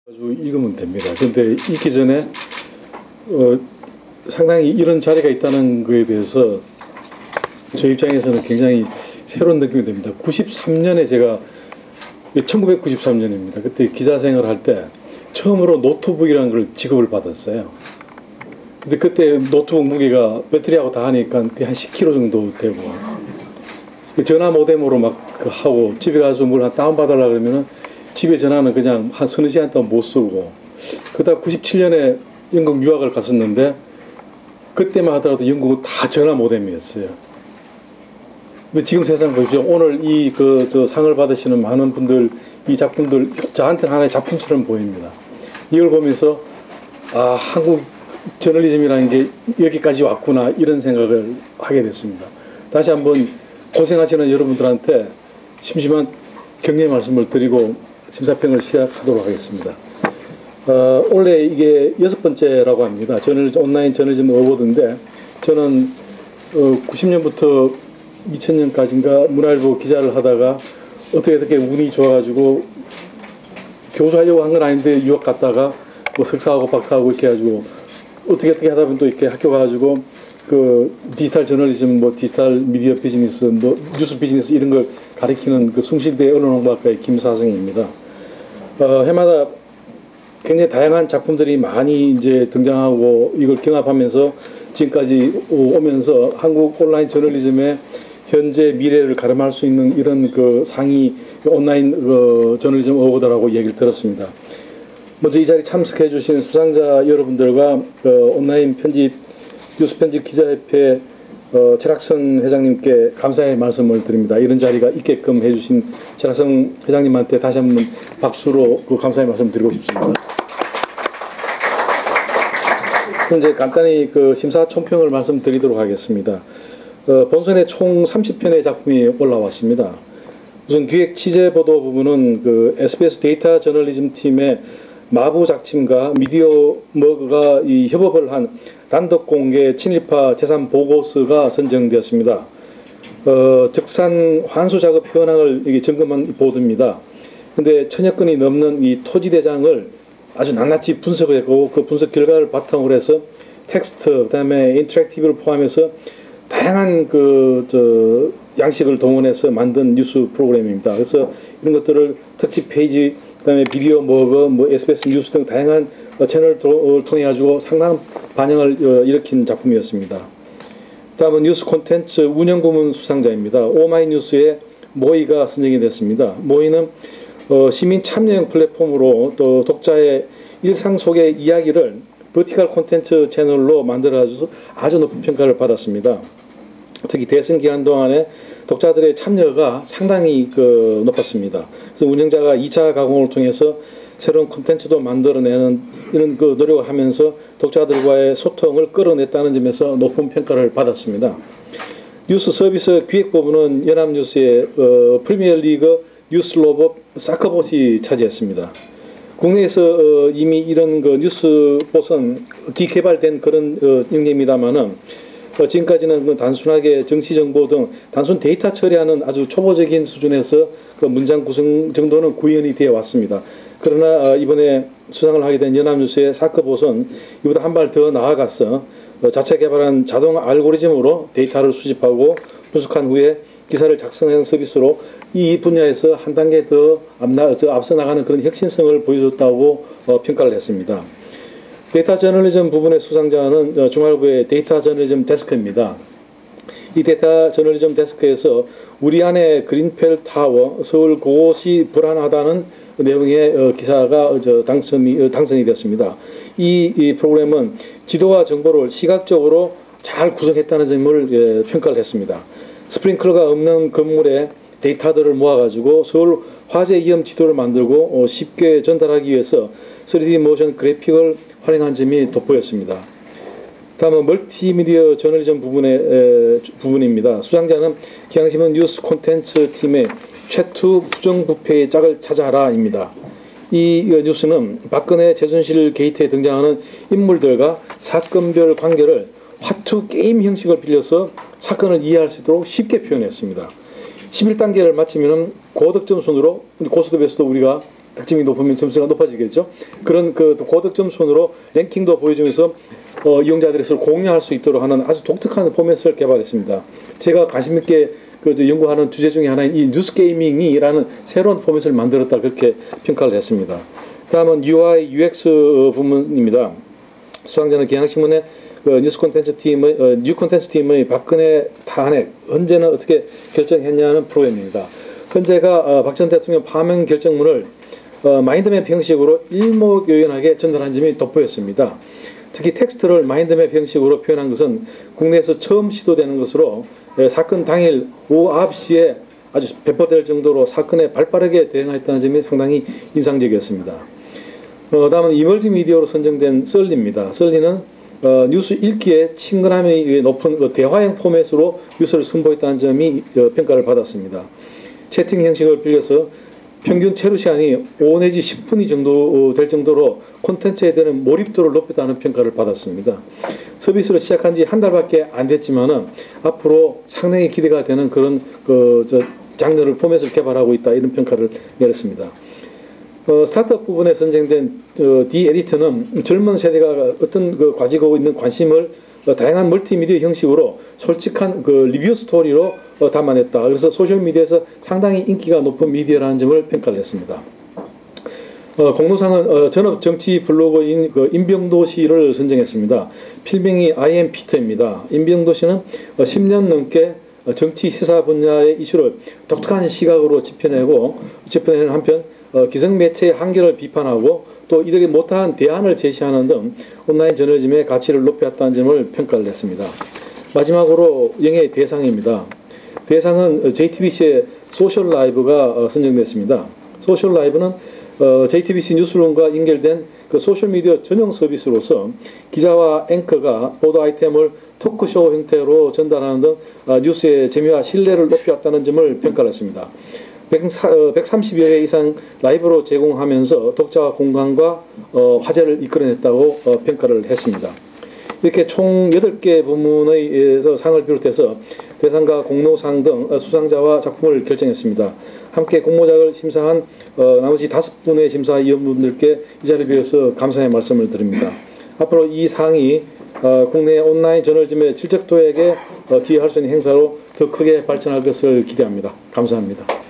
아주 읽으면 됩니다. 근데 읽기 전에 상당히 이런 자리가 있다는 거에 대해서 저 입장에서는 굉장히 새로운 느낌이 됩니다. 93년에 제가 1993년입니다. 그때 기자 생활할 때 처음으로 노트북이라는 걸 지급을 받았어요. 근데 그때 노트북 무게가 배터리하고 다 하니까 한 10kg 정도 되고 전화 모뎀으로 막 하고 집에 가서 뭘 다운받으려고 그러면은 집에 전화는 그냥 한 서너 시간 동안 못 쓰고 그러다 97년에 영국 유학을 갔었는데 그때만 하더라도 영국은 다 전화 모뎀이었어요. 근데 지금 세상 보십시오. 오늘 저 상을 받으시는 많은 분들 이 작품들 저한테는 하나의 작품처럼 보입니다. 이걸 보면서 한국 저널리즘이라는 게 여기까지 왔구나 이런 생각을 하게 됐습니다. 다시 한번 고생하시는 여러분들한테 심심한 격려 말씀을 드리고 심사평을 시작하도록 하겠습니다. 원래 이게 6번째라고 합니다. 온라인 저널리즘 어워드인데 저는 90년부터 2000년까지인가 문화일보 기자를 하다가 어떻게 운이 좋아가지고 교수하려고 한 건 아닌데 유학 갔다가 뭐 석사하고 박사하고 이렇게 해가지고 어떻게 하다 보면 또 이렇게 학교 가가지고 그 디지털 저널리즘, 뭐 디지털 미디어 비즈니스, 뭐 뉴스 비즈니스 이런 걸 가리키는 그 숭실대 언론홍보학과의 김사성입니다. 해마다 굉장히 다양한 작품들이 많이 이제 등장하고 이걸 경합하면서 지금까지 오면서 한국 온라인 저널리즘의 현재 미래를 가름할 수 있는 이런 그 상위 온라인 저널리즘 어워드라고 얘기를 들었습니다. 먼저 이 자리에 참석해 주신 수상자 여러분들과 온라인 편집 뉴스 편집 기자협회 최락선 회장님께 감사의 말씀을 드립니다. 이런 자리가 있게끔 해주신 최락선 회장님한테 다시 한번 박수로 그 감사의 말씀 드리고 싶습니다. 이제 간단히 그 심사 총평을 말씀드리도록 하겠습니다. 본선에 총 30편의 작품이 올라왔습니다. 우선 기획 취재 보도 부분은 그 SBS 데이터 저널리즘 팀의 마부 작침과 미디어 머그가 이 협업을 한 단독 공개 친일파 재산 보고서가 선정되었습니다. 적산 환수 작업 현황을 이게 점검한 보도입니다. 근데 1000여 건이 넘는 이 토지 대장을 아주 낱낱이 분석을 했고 그 분석 결과를 바탕으로 해서 텍스트 그다음에 인터랙티브를 포함해서 다양한 양식을 동원해서 만든 뉴스 프로그램입니다. 그래서 이런 것들을 특집 페이지 그다음에 비디오 머그, 뭐 SBS 뉴스 등 다양한 채널을 통해 가지고 상당한 반영을 일으킨 작품이었습니다. 다음은 뉴스 콘텐츠 운영 부문 수상자입니다. 오마이뉴스의 모이가 선정이 됐습니다. 모이는 시민 참여형 플랫폼으로 또 독자의 일상 속의 이야기를 버티컬 콘텐츠 채널로 만들어가지고 아주 높은 평가를 받았습니다. 특히 대선 기간 동안에 독자들의 참여가 상당히 높았습니다. 그래서 운영자가 2차 가공을 통해서 새로운 콘텐츠도 만들어내는 이런 노력을 하면서 독자들과의 소통을 끌어냈다는 점에서 높은 평가를 받았습니다. 뉴스 서비스 기획 부분은 연합뉴스의 프리미어리그 뉴스로봇 사커봇이 차지했습니다. 국내에서 이미 이런 뉴스봇은 기개발된 그런 영역입니다만은 지금까지는 단순하게 정치 정보 등 단순 데이터 처리하는 아주 초보적인 수준에서 문장 구성 정도는 구현이 되어 왔습니다. 그러나 이번에 수상을 하게 된 연합뉴스의 사커봇은 이보다 한 발 더 나아가서 자체 개발한 자동 알고리즘으로 데이터를 수집하고 분석한 후에 기사를 작성하는 서비스로 이 분야에서 한 단계 더 앞서 나가는 그런 혁신성을 보여줬다고 평가를 했습니다. 데이터 저널리즘 부분의 수상자는 중앙일보의 데이터 저널리즘 데스크입니다. 이 데이터 저널리즘 데스크에서 우리 안에 그린펠 타워, 서울 고시 불안하다는 내용의 기사가 당선이 됐습니다. 이 프로그램은 지도와 정보를 시각적으로 잘 구성했다는 점을 평가를 했습니다. 스프링클러가 없는 건물에 데이터들을 모아가지고 서울 화재 위험 지도를 만들고 쉽게 전달하기 위해서 3D 모션 그래픽을 활용한 점이 돋보였습니다. 다음은 멀티미디어 저널리즘 부분입니다. 수상자는 경향신문 뉴스 콘텐츠 팀의 최투 부정부패의 짝을 찾아라입니다. 이 뉴스는 박근혜 최순실 게이트에 등장하는 인물들과 사건별 관계를 화투 게임 형식을 빌려서 사건을 이해할 수 있도록 쉽게 표현했습니다. 11단계를 마치면 고득점 순으로 고스톱에서도 우리가 득점이 높으면 점수가 높아지겠죠. 그런 그 고득점 순으로 랭킹도 보여주면서 이용자들이 서로 공유할 수 있도록 하는 아주 독특한 포맷을 개발했습니다. 제가 관심 있게 연구하는 주제 중에 하나인 이 뉴스 게이밍이라는 새로운 포맷을 만들었다, 그렇게 평가를 했습니다. 다음은 UI UX 부문입니다. 수상자는 경향신문의 뉴스 콘텐츠 팀의 박근혜 탄핵 언제는 어떻게 결정했냐는 프로그램입니다. 현재가 박 전 대통령 파면 결정문을 마인드맵 형식으로 일목요연하게 전달한 점이 돋보였습니다. 특히 텍스트를 마인드맵 형식으로 표현한 것은 국내에서 처음 시도되는 것으로 사건 당일 오후 9시에 아주 배포될 정도로 사건에 발빠르게 대응했다는 점이 상당히 인상적이었습니다. 다음은 이머지 미디어로 선정된 썰리입니다. 썰리는 뉴스 읽기에 친근함이 높은 대화형 포맷으로 뉴스를 선보였다는 점이 평가를 받았습니다. 채팅 형식을 빌려서 평균 체류 시간이 5 내지 10분이 정도 될 정도로 콘텐츠에 대한 몰입도를 높였다는 평가를 받았습니다. 서비스를 시작한 지 한 달밖에 안 됐지만은 앞으로 상당히 기대가 되는 그런 장르를 포맷을 개발하고 있다, 이런 평가를 내렸습니다. 스타트업 부분에 선정된 디 에디터는 젊은 세대가 가지고 있는 관심을 다양한 멀티미디어 형식으로 솔직한 리뷰 스토리로 담아냈다. 그래서 소셜미디어에서 상당히 인기가 높은 미디어라는 점을 평가를 했습니다. 공로상은 전업 정치 블로거인 임병도 씨를 선정했습니다. 필명이 I am 피터입니다. 임병도 씨는 10년 넘게 정치 시사 분야의 이슈를 독특한 시각으로 짚어내는 한편 기성 매체의 한계를 비판하고 또 이들이 못한 대안을 제시하는 등 온라인 저널리즘의 가치를 높였다는 점을 평가를 했습니다. 마지막으로 영예의 대상입니다. 대상은 JTBC의 소셜 라이브가 선정됐습니다. 소셜 라이브는 JTBC 뉴스룸과 연결된 소셜미디어 전용 서비스로서 기자와 앵커가 보도 아이템을 토크쇼 형태로 전달하는 등 뉴스의 재미와 신뢰를 높였다는 점을 평가를 했습니다. 130여 회 이상 라이브로 제공하면서 독자와 공감과 화제를 이끌어냈다고 평가를 했습니다. 이렇게 총 8개 부문에서 상을 비롯해서 대상과 공로상 등 수상자와 작품을 결정했습니다. 함께 공모작을 심사한 나머지 5분의 심사위원분들께 이 자리를 빌어서 감사의 말씀을 드립니다. 앞으로 이 상이 국내 온라인 저널리즘의 질적 도약에 기여할 수 있는 행사로 더 크게 발전할 것을 기대합니다. 감사합니다.